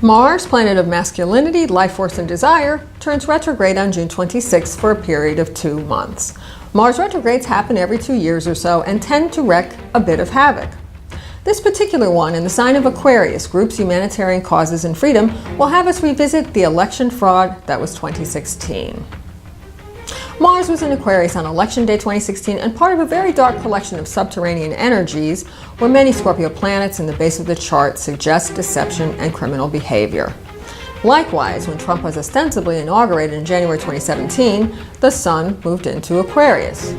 Mars, planet of masculinity, life force, and desire, turns retrograde on June 26th for a period of 2 months. Mars retrogrades happen every 2 years or so and tend to wreak a bit of havoc. This particular one, in the sign of Aquarius, groups humanitarian causes and freedom, will have us revisit the election fraud that was 2016. Mars was in Aquarius on Election Day 2016 and part of a very dark collection of subterranean energies where many Scorpio planets in the base of the chart suggest deception and criminal behavior. Likewise, when Trump was ostensibly inaugurated in January 2017, the Sun moved into Aquarius.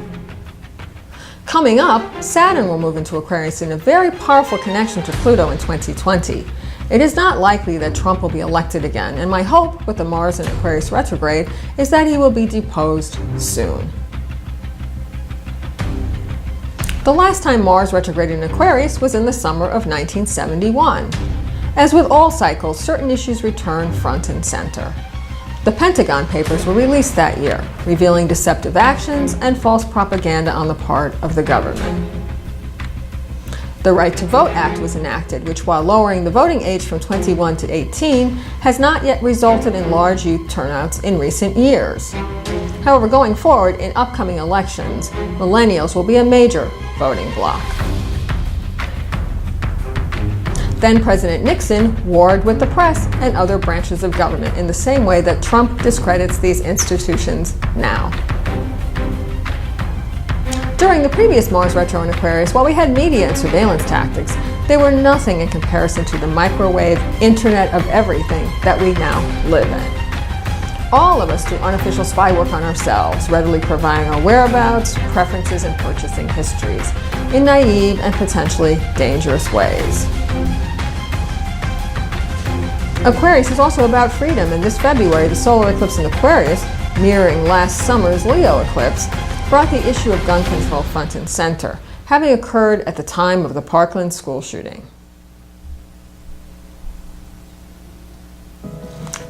Coming up, Saturn will move into Aquarius in a very powerful connection to Pluto in 2020. It is not likely that Trump will be elected again, and my hope with the Mars in Aquarius retrograde is that he will be deposed soon. The last time Mars retrograded in Aquarius was in the summer of 1971. As with all cycles, certain issues return front and center. The Pentagon Papers were released that year, revealing deceptive actions and false propaganda on the part of the government. The Right to Vote Act was enacted, which, while lowering the voting age from 21 to 18, has not yet resulted in large youth turnouts in recent years. However, going forward in upcoming elections, millennials will be a major voting bloc. Then President Nixon warred with the press and other branches of government in the same way that Trump discredits these institutions now. During the previous Mars retro in Aquarius, while we had media and surveillance tactics, they were nothing in comparison to the microwave internet of everything that we now live in. All of us do unofficial spy work on ourselves, readily providing our whereabouts, preferences, and purchasing histories in naive and potentially dangerous ways. Aquarius is also about freedom, and this February, the solar eclipse in Aquarius, mirroring last summer's Leo eclipse, brought the issue of gun control front and center, having occurred at the time of the Parkland school shooting.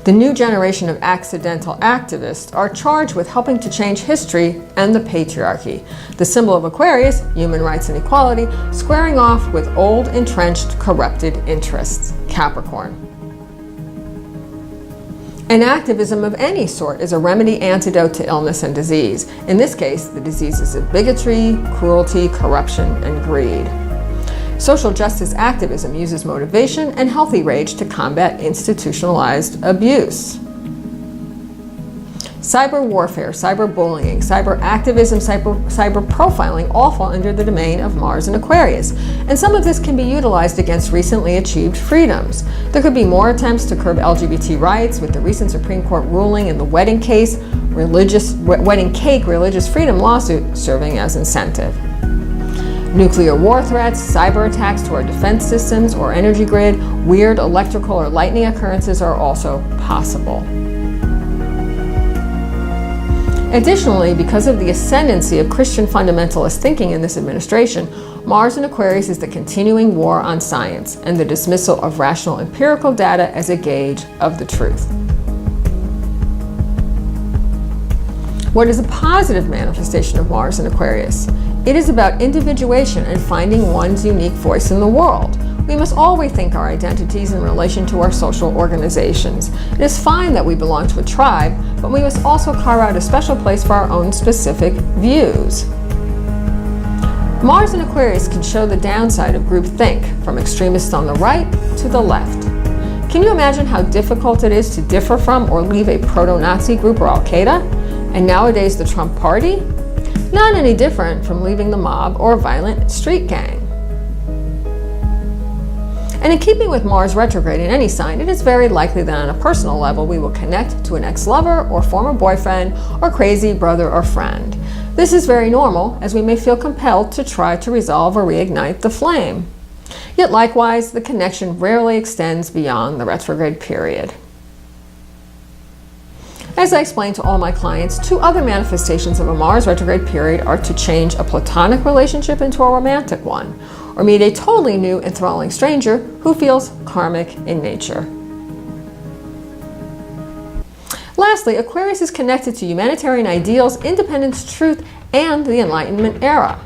The new generation of accidental activists are charged with helping to change history and the patriarchy, the symbol of Aquarius, human rights and equality, squaring off with old, entrenched, corrupted interests, Capricorn. And activism of any sort is a remedy antidote to illness and disease. In this case, the diseases of bigotry, cruelty, corruption, and greed. Social justice activism uses motivation and healthy rage to combat institutionalized abuse. Cyber warfare, cyberbullying, cyber activism, cyber profiling all fall under the domain of Mars and Aquarius, and some of this can be utilized against recently achieved freedoms. There could be more attempts to curb LGBT rights, with the recent Supreme Court ruling in the wedding cake religious freedom lawsuit serving as incentive. Nuclear war threats, cyber attacks to our defense systems or energy grid, weird electrical or lightning occurrences are also possible. Additionally, because of the ascendancy of Christian fundamentalist thinking in this administration, Mars in Aquarius is the continuing war on science and the dismissal of rational empirical data as a gauge of the truth. What is a positive manifestation of Mars in Aquarius? It is about individuation and finding one's unique voice in the world. We must all rethink our identities in relation to our social organizations. It is fine that we belong to a tribe, but we must also carve out a special place for our own specific views. Mars in Aquarius can show the downside of groupthink, from extremists on the right to the left. Can you imagine how difficult it is to differ from or leave a proto-Nazi group or Al-Qaeda? And nowadays the Trump Party? Not any different from leaving the mob or a violent street gang. And in keeping with Mars retrograde in any sign, it is very likely that on a personal level we will connect to an ex-lover or former boyfriend or crazy brother or friend. This is very normal, as we may feel compelled to try to resolve or reignite the flame. Yet likewise, the connection rarely extends beyond the retrograde period. As I explain to all my clients, 2 other manifestations of a Mars retrograde period are to change a platonic relationship into a romantic one, or meet a totally new, enthralling stranger who feels karmic in nature. Lastly, Aquarius is connected to humanitarian ideals, independence, truth, and the Enlightenment era.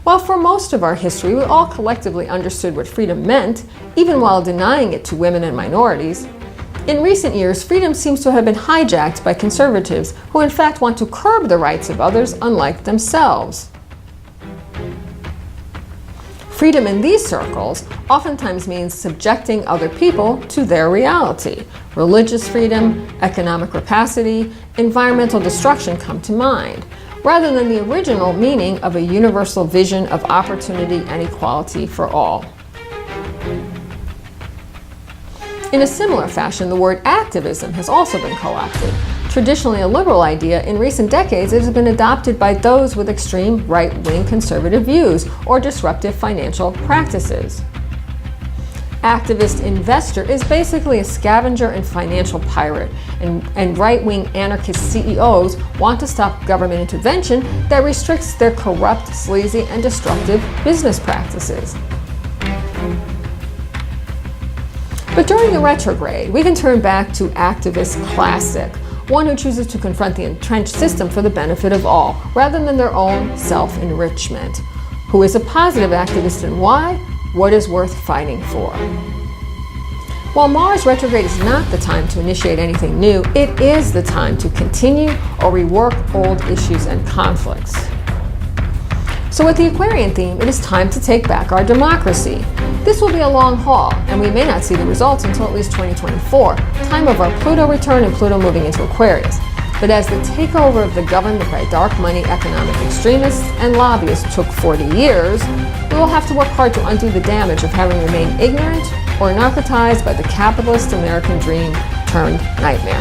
While for most of our history we all collectively understood what freedom meant, even while denying it to women and minorities, in recent years freedom seems to have been hijacked by conservatives who in fact want to curb the rights of others unlike themselves. Freedom in these circles oftentimes means subjecting other people to their reality. Religious freedom, economic rapacity, environmental destruction come to mind, rather than the original meaning of a universal vision of opportunity and equality for all. In a similar fashion, the word activism has also been co-opted. Traditionally a liberal idea, in recent decades it has been adopted by those with extreme right-wing conservative views or disruptive financial practices. Activist investor is basically a scavenger and financial pirate, and right-wing anarchist CEOs want to stop government intervention that restricts their corrupt, sleazy, and destructive business practices. But during the retrograde, we can turn back to activist classic, one who chooses to confront the entrenched system for the benefit of all, rather than their own self-enrichment. Who is a positive activist and why? What is worth fighting for? While Mars retrograde is not the time to initiate anything new, it is the time to continue or rework old issues and conflicts. So with the Aquarian theme, it is time to take back our democracy. This will be a long haul, and we may not see the results until at least 2024, time of our Pluto return and Pluto moving into Aquarius. But as the takeover of the governed by dark money economic extremists and lobbyists took 40 years, we will have to work hard to undo the damage of having remained ignorant or narcotized by the capitalist American dream turned nightmare.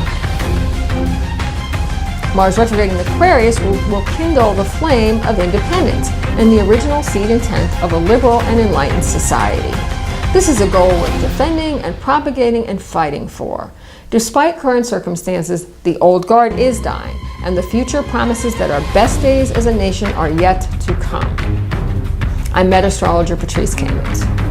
Mars retrograde in Aquarius will kindle the flame of independence and the original seed intent of a liberal and enlightened society. This is a goal worth defending and propagating and fighting for. Despite current circumstances, the old guard is dying, and the future promises that our best days as a nation are yet to come. I'm Met Astrologer Patrice Kamens.